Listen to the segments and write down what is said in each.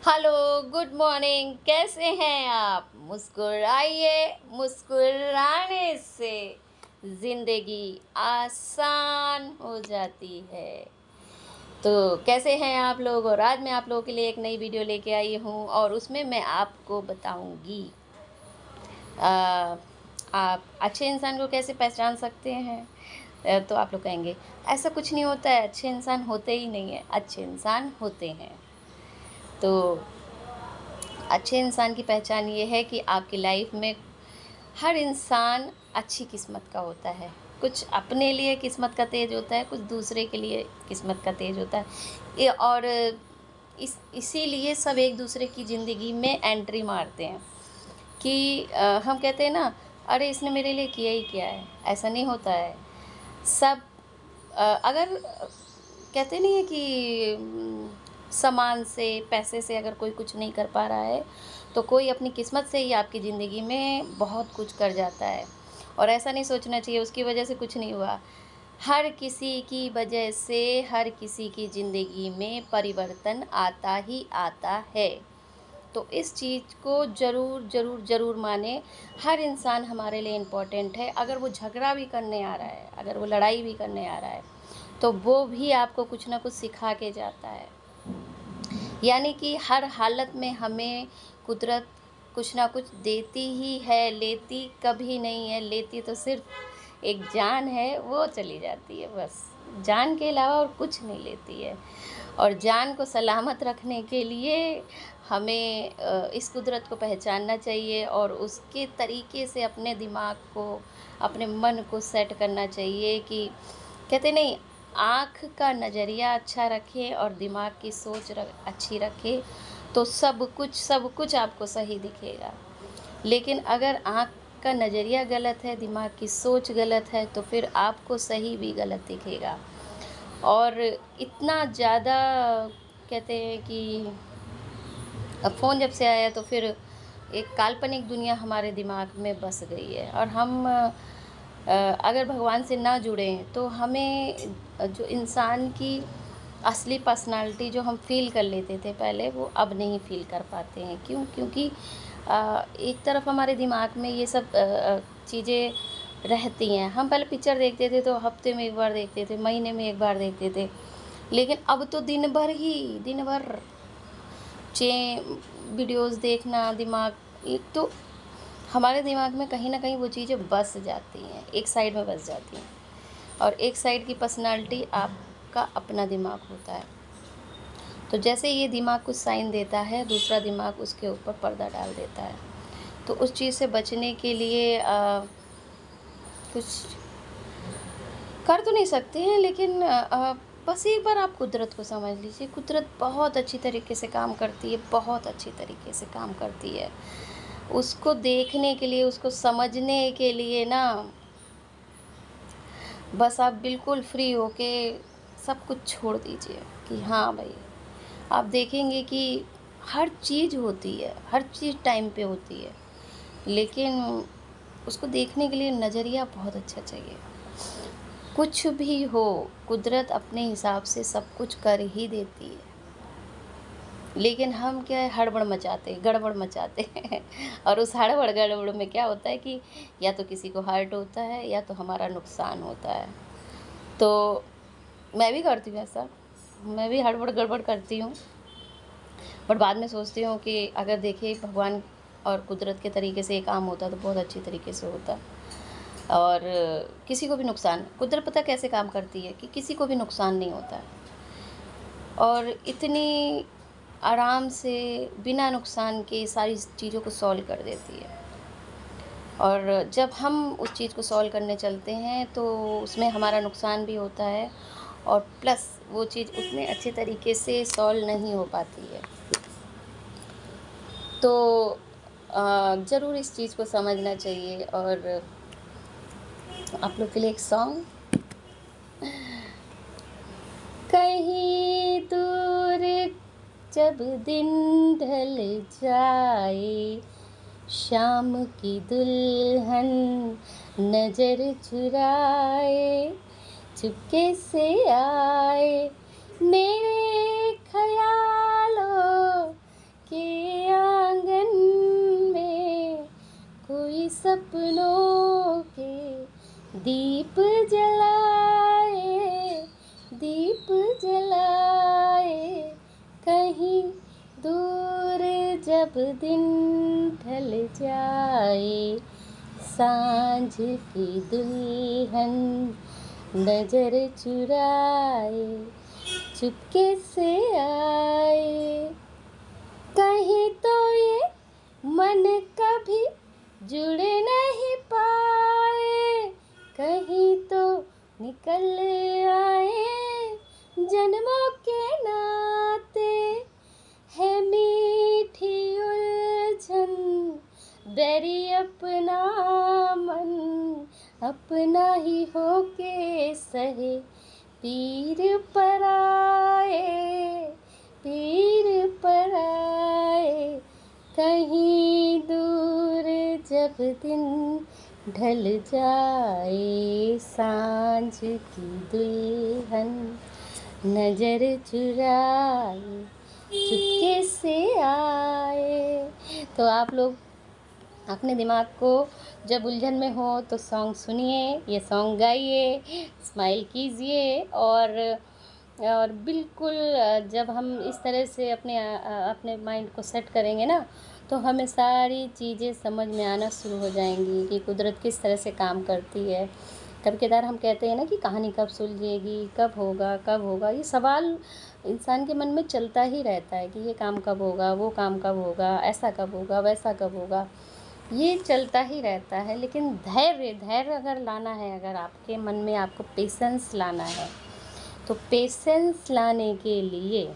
Hello, good morning. कैसे हैं आप? मुस्कुराइए, मुस्कुराने से ज़िंदगी आसान हो जाती है। तो कैसे हैं आप लोग? और आज मैं आप लोगों के लिए एक नई वीडियो लेके आई हूँ और उसमें मैं आपको बताऊँगी अ, आप अच्छे इंसान को कैसे पहचान सकते हैं? तो आप लोग कहेंगे ऐसा कुछ नहीं होता है, अच्छे इंसान होते ही नहीं हैं, अच्छे इंसान होते हैं। तो अच्छे इंसान की पहचान ये है कि आपकी लाइफ में हर इंसान अच्छी किस्मत का होता है। कुछ अपने लिए किस्मत का तेज होता है, कुछ दूसरे के लिए किस्मत का तेज होता है। ये और इसीलिए सब एक दूसरे की ज़िंदगी में एंट्री मारते हैं कि हम कहते हैं ना, अरे इसने मेरे लिए किया ही क्या है। ऐसा नहीं होता है। सब अगर कहते नहीं है कि सामान से, पैसे से अगर कोई कुछ नहीं कर पा रहा है, तो कोई अपनी किस्मत से ही आपकी ज़िंदगी में बहुत कुछ कर जाता है। और ऐसा नहीं सोचना चाहिए उसकी वजह से कुछ नहीं हुआ। हर किसी की वजह से हर किसी की ज़िंदगी में परिवर्तन आता ही आता है। तो इस चीज़ को ज़रूर, ज़रूर, ज़रूर मानें। हर इंसान हमारे लिए इम्पोर्टेंट है। अगर वो झगड़ा भी करने आ रहा है, अगर वो लड़ाई भी करने आ रहा है, तो वो भी आपको कुछ ना कुछ सिखा के जाता है। यानी कि हर हालत में हमें कुदरत कुछ ना कुछ देती ही है, लेती कभी नहीं है। लेती तो सिर्फ़ एक जान है, वो चली जाती है बस। जान के अलावा और कुछ नहीं लेती है। और जान को सलामत रखने के लिए हमें इस कुदरत को पहचानना चाहिए और उसके तरीके से अपने दिमाग को, अपने मन को सेट करना चाहिए कि कहते नहीं, आँख का नज़रिया अच्छा रखें और दिमाग की सोच अच्छी रखें, तो सब कुछ आपको सही दिखेगा। लेकिन अगर आँख का नज़रिया गलत है, दिमाग की सोच गलत है, तो फिर आपको सही भी गलत दिखेगा। और इतना ज़्यादा कहते हैं कि अब फ़ोन जब से आया है, तो फिर एक काल्पनिक दुनिया हमारे दिमाग में बस गई है और हम अगर भगवान से ना जुड़ें तो हमें जो इंसान की असली पर्सनालिटी जो हम फ़ील कर लेते थे पहले, वो अब नहीं फ़ील कर पाते हैं। क्यों? क्योंकि एक तरफ हमारे दिमाग में ये सब चीज़ें रहती हैं। हम पहले पिक्चर देखते थे तो हफ़्ते में 1 बार देखते थे, महीने में 1 बार देखते थे। लेकिन अब तो दिन भर चे वीडियोज़ देखना, दिमाग एक तो हमारे दिमाग में कहीं न कहीं वो चीज़ें बस जाती हैं, एक साइड में बस जाती हैं। और एक साइड की पर्सनैलिटी आपका अपना दिमाग होता है। तो जैसे ये दिमाग कुछ साइन देता है, दूसरा दिमाग उसके ऊपर पर्दा डाल देता है। तो उस चीज़ से बचने के लिए कुछ कर तो नहीं सकते हैं, लेकिन बस एक बार आप कुदरत को समझ लीजिए। कुदरत बहुत अच्छी तरीके से काम करती है, बहुत अच्छी तरीके से काम करती है। उसको देखने के लिए, उसको समझने के लिए ना, बस आप बिल्कुल फ्री होके सब कुछ छोड़ दीजिए कि हाँ भाई, आप देखेंगे कि हर चीज़ होती है, हर चीज़ टाइम पे होती है, लेकिन उसको देखने के लिए नज़रिया बहुत अच्छा चाहिए। कुछ भी हो, कुदरत अपने हिसाब से सब कुछ कर ही देती है। लेकिन हम क्या है, हड़बड़ मचाते हैं, गड़बड़ मचाते हैं और उस हड़बड़ गड़बड़ में क्या होता है कि या तो किसी को हर्ट होता है या तो हमारा नुकसान होता है। तो मैं भी करती हूँ ऐसा, मैं भी हड़बड़ गड़बड़ करती हूँ, बट बाद में सोचती हूँ कि अगर देखिए भगवान और कुदरत के तरीके से ये काम होता तो बहुत अच्छी तरीके से होता और किसी को भी नुकसान, कुदरत पता कैसे काम करती है कि किसी को भी नुकसान नहीं होता है और इतनी आराम से बिना नुकसान के सारी चीज़ों को सॉल्व कर देती है। और जब हम उस चीज़ को सॉल्व करने चलते हैं तो उसमें हमारा नुकसान भी होता है और प्लस वो चीज़ उतने अच्छे तरीके से सॉल्व नहीं हो पाती है। तो ज़रूर इस चीज़ को समझना चाहिए। और आप लोग के लिए एक सॉन्ग, कहीं दूर जब दिन ढल जाए, शाम की दुल्हन नजर चुराए, चुपके से आए मेरे ख्यालों सपनों के दीप जलाए, दीप जलाए, कहीं दूर जब दिन ढल जाए, सांझ की दुल्हन नजर चुराए, चुपके से आए, कहीं तो ये मन कभी जुड़ नहीं पाए, कहीं तो निकल आए जन्मों के नाते, है मीठी उलझन बैरी अपना मन, अपना ही होके सहे पीर पर आए, पीर पर आए, कहीं दूर जब दिन ढल जाए, सांझ की दुल्हन नजर चुराए, चुपके से आए। तो आप लोग अपने दिमाग को जब उलझन में हो तो सॉन्ग सुनिए, ये सॉन्ग गाइए, स्माइल कीजिए और बिल्कुल जब हम इस तरह से अपने माइंड को सेट करेंगे ना, तो हमें सारी चीज़ें समझ में आना शुरू हो जाएंगी कि कुदरत किस तरह से काम करती है। कभी कदार हम कहते हैं ना कि कहानी कब सुलझेगी, कब होगा, कब होगा, ये सवाल इंसान के मन में चलता ही रहता है कि ये काम कब होगा, वो काम कब होगा, ऐसा कब होगा, वैसा कब होगा, ये चलता ही रहता है। लेकिन धैर्य अगर लाना है, अगर आपके मन में आपको पेशेंस लाना है, तो पेशेंस लाने के लिए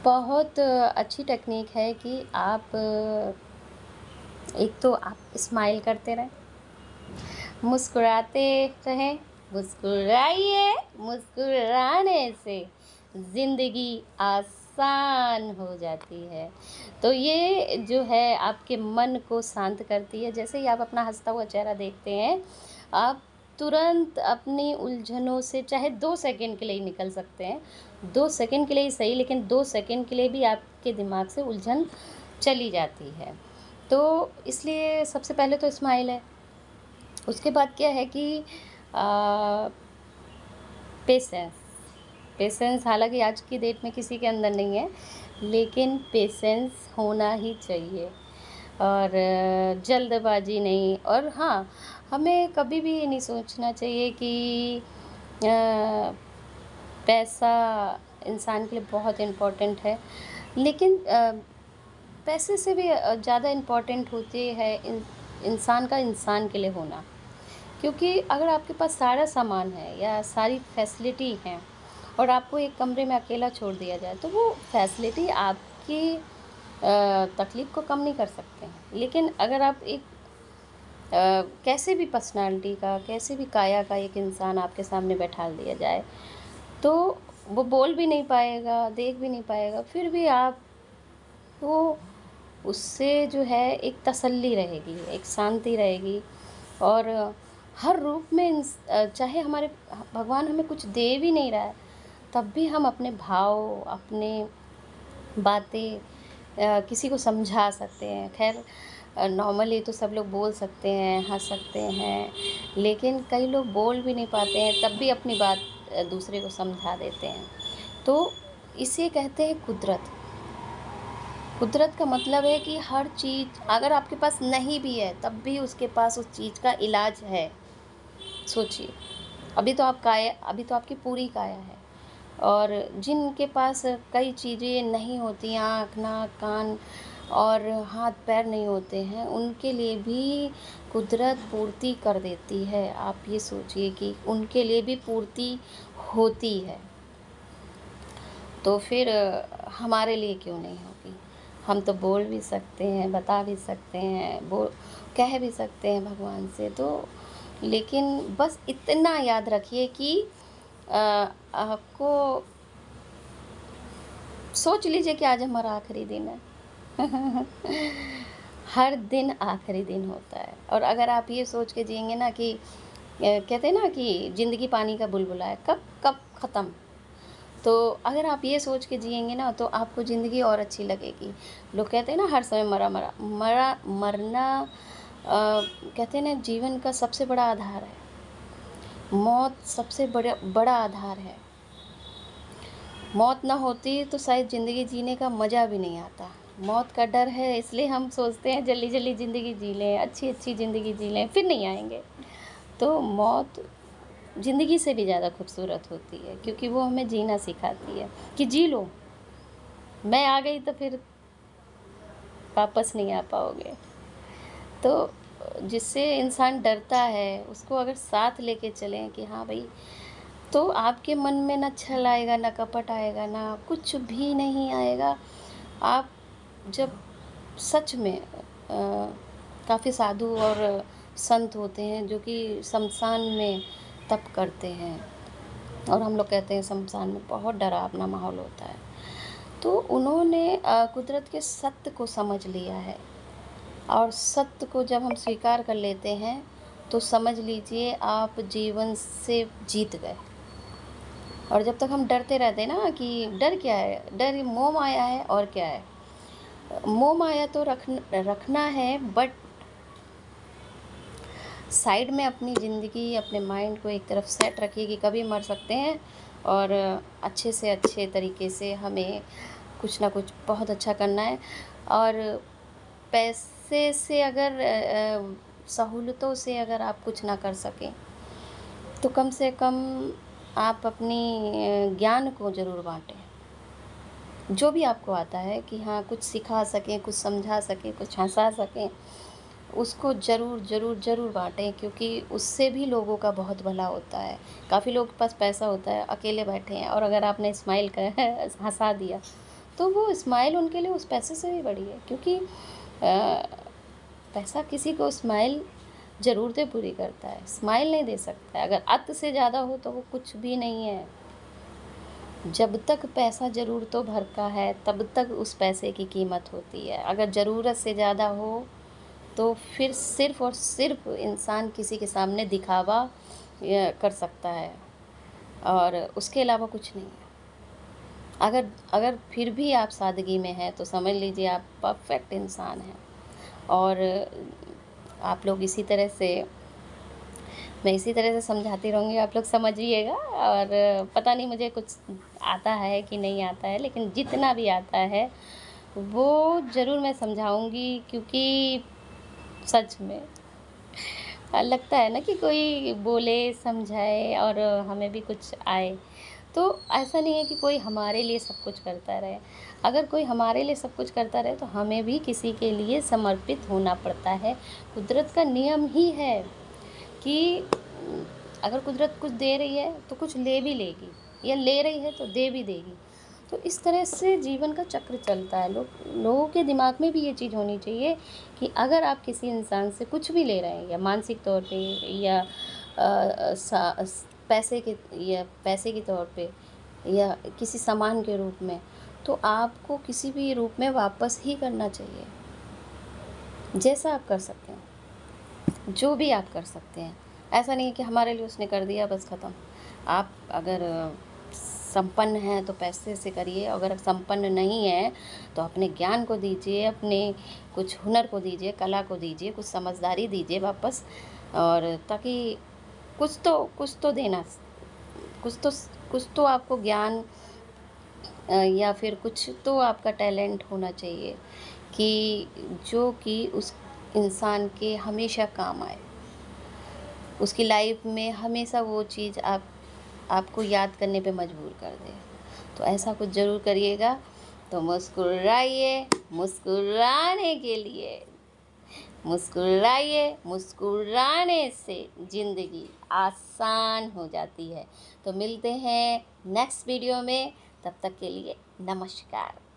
बहुत अच्छी टेक्निक है कि आप एक तो आप स्माइल करते रहें, मुस्कुराते रहें, मुस्कुराइए, मुस्कुराने से ज़िंदगी आसान हो जाती है। तो ये जो है आपके मन को शांत करती है। जैसे ही आप अपना हंसता हुआ चेहरा देखते हैं, आप तुरंत अपनी उलझनों से चाहे 2 सेकंड के लिए ही निकल सकते हैं, 2 सेकंड के लिए ही सही, लेकिन 2 सेकंड के लिए भी आपके दिमाग से उलझन चली जाती है। तो इसलिए सबसे पहले तो स्माइल है। उसके बाद क्या है कि पेशेंस, पेशेंस हालांकि आज की डेट में किसी के अंदर नहीं है, लेकिन पेशेंस होना ही चाहिए और जल्दबाजी नहीं। और हाँ, हमें कभी भी ये नहीं सोचना चाहिए कि पैसा इंसान के लिए बहुत इम्पोर्टेंट है, लेकिन पैसे से भी ज़्यादा इम्पोर्टेंट होती है इंसान का इंसान के लिए होना। क्योंकि अगर आपके पास सारा सामान है या सारी फैसिलिटी है और आपको एक कमरे में अकेला छोड़ दिया जाए, तो वो फैसिलिटी आपकी तकलीफ़ को कम नहीं कर सकते हैं। लेकिन अगर आप एक कैसे भी पर्सनालिटी का, कैसे भी काया का एक इंसान आपके सामने बैठा दिया जाए, तो वो बोल भी नहीं पाएगा, देख भी नहीं पाएगा, फिर भी आप वो उससे जो है एक तसल्ली रहेगी, एक शांति रहेगी। और हर रूप में चाहे हमारे भगवान हमें कुछ दे भी नहीं रहा है, तब भी हम अपने भाव, अपने बातें किसी को समझा सकते हैं। खैर नॉर्मली तो सब लोग बोल सकते हैं, हंस सकते हैं, लेकिन कई लोग बोल भी नहीं पाते हैं, तब भी अपनी बात दूसरे को समझा देते हैं। तो इसे कहते हैं कुदरत। कुदरत का मतलब है कि हर चीज़ अगर आपके पास नहीं भी है, तब भी उसके पास उस चीज़ का इलाज है। सोचिए, अभी तो आपकी पूरी काया है, और जिनके पास कई चीज़ें नहीं होती, आँख, नाक, कान और हाथ पैर नहीं होते हैं, उनके लिए भी कुदरत पूर्ति कर देती है। आप ये सोचिए कि उनके लिए भी पूर्ति होती है, तो फिर हमारे लिए क्यों नहीं होगी। हम तो बोल भी सकते हैं, बता भी सकते हैं, कह भी सकते हैं भगवान से। तो लेकिन बस इतना याद रखिए कि आपको सोच लीजिए कि आज हमारा आखिरी दिन है। हर दिन आखिरी दिन होता है, और अगर आप ये सोच के जिएंगे ना कि कहते हैं ना कि ज़िंदगी पानी का बुलबुला है, कब कब ख़त्म। तो अगर आप ये सोच के जिएंगे ना, तो आपको ज़िंदगी और अच्छी लगेगी। लोग कहते हैं ना हर समय मरना कहते हैं ना, जीवन का सबसे बड़ा आधार है। मौत सबसे बड़ा बड़ा आधार है। मौत ना होती तो शायद ज़िंदगी जीने का मज़ा भी नहीं आता। मौत का डर है, इसलिए हम सोचते हैं जल्दी जल्दी ज़िंदगी जी लें, अच्छी अच्छी ज़िंदगी जी लें, फिर नहीं आएंगे। तो मौत ज़िंदगी से भी ज़्यादा खूबसूरत होती है, क्योंकि वो हमें जीना सिखाती है कि जी लो, मैं आ गई तो फिर वापस नहीं आ पाओगे। तो जिससे इंसान डरता है, उसको अगर साथ लेके चलें कि हाँ भाई, तो आपके मन में ना छल आएगा, ना कपट आएगा, ना कुछ भी नहीं आएगा। आप जब सच में काफ़ी साधु और संत होते हैं जो कि शमशान में तप करते हैं, और हम लोग कहते हैं शमशान में बहुत डरावना माहौल होता है। तो उन्होंने कुदरत के सत्य को समझ लिया है, और सत्य को जब हम स्वीकार कर लेते हैं तो समझ लीजिए आप जीवन से जीत गए। और जब तक हम डरते रहते हैं ना कि डर क्या है, डर मोह माया है, और क्या है। मोह माया तो रखना है, बट साइड में अपनी ज़िंदगी, अपने माइंड को एक तरफ सेट रखिए कि कभी मर सकते हैं, और अच्छे से अच्छे तरीके से हमें कुछ ना कुछ बहुत अच्छा करना है। और पैसे से अगर सहूलतों से अगर आप कुछ ना कर सकें, तो कम से कम आप अपनी ज्ञान को ज़रूर बाँटें। जो भी आपको आता है कि हाँ, कुछ सिखा सकें, कुछ समझा सकें, कुछ हँसा सकें, उसको ज़रूर, ज़रूर, ज़रूर बाँटें, क्योंकि उससे भी लोगों का बहुत भला होता है। काफ़ी लोगों के पास पैसा होता है, अकेले बैठे हैं, और अगर आपने स्माइल कर हँसा दिया, तो वो स्माइल उनके लिए उस पैसे से भी बड़ी है, क्योंकि पैसा किसी को स्माइल ज़रूरतें पूरी करता है, स्माइल नहीं दे सकता है। अगर अत से ज़्यादा हो तो वो कुछ भी नहीं है। जब तक पैसा ज़रूरतों भर का है, तब तक उस पैसे की कीमत होती है। अगर ज़रूरत से ज़्यादा हो, तो फिर सिर्फ़ और सिर्फ़ इंसान किसी के सामने दिखावा कर सकता है, और उसके अलावा कुछ नहीं है। अगर अगर फिर भी आप सादगी में हैं, तो समझ लीजिए आप परफ़ेक्ट इंसान हैं। और आप लोग इसी तरह से, मैं इसी तरह से समझाती रहूँगी, आप लोग समझिएगा। और पता नहीं मुझे कुछ आता है कि नहीं आता है, लेकिन जितना भी आता है वो ज़रूर मैं समझाऊँगी, क्योंकि सच में लगता है ना कि कोई बोले, समझाए, और हमें भी कुछ आए। तो ऐसा नहीं है कि कोई हमारे लिए सब कुछ करता रहे। अगर कोई हमारे लिए सब कुछ करता रहे, तो हमें भी किसी के लिए समर्पित होना पड़ता है। कुदरत का नियम ही है कि अगर कुदरत कुछ दे रही है तो कुछ ले भी लेगी, या ले रही है तो दे भी देगी। तो इस तरह से जीवन का चक्र चलता है। लोगों के दिमाग में भी ये चीज़ होनी चाहिए कि अगर आप किसी इंसान से कुछ भी ले रहे हैं, या मानसिक तौर पे, या पैसे के, या पैसे के तौर पे, या किसी सामान के रूप में, तो आपको किसी भी रूप में वापस ही करना चाहिए। जैसा आप कर सकते हैं, जो भी आप कर सकते हैं। ऐसा नहीं है कि हमारे लिए उसने कर दिया बस ख़त्म। आप अगर संपन्न हैं तो पैसे से करिए, अगर संपन्न नहीं है तो अपने ज्ञान को दीजिए, अपने कुछ हुनर को दीजिए, कला को दीजिए, कुछ समझदारी दीजिए वापस। और ताकि कुछ तो देना, कुछ तो कुछ तो आपको ज्ञान, या फिर कुछ तो आपका टैलेंट होना चाहिए कि जो कि उस इंसान के हमेशा काम आए, उसकी लाइफ में हमेशा वो चीज़ आपको याद करने पे मजबूर कर दे। तो ऐसा कुछ ज़रूर करिएगा। तो मुस्कुराइए, मुस्कुराने के लिए, मुस्कुराइए, मुस्कुराने से ज़िंदगी आसान हो जाती है। तो मिलते हैं नेक्स्ट वीडियो में, तब तक के लिए नमस्कार।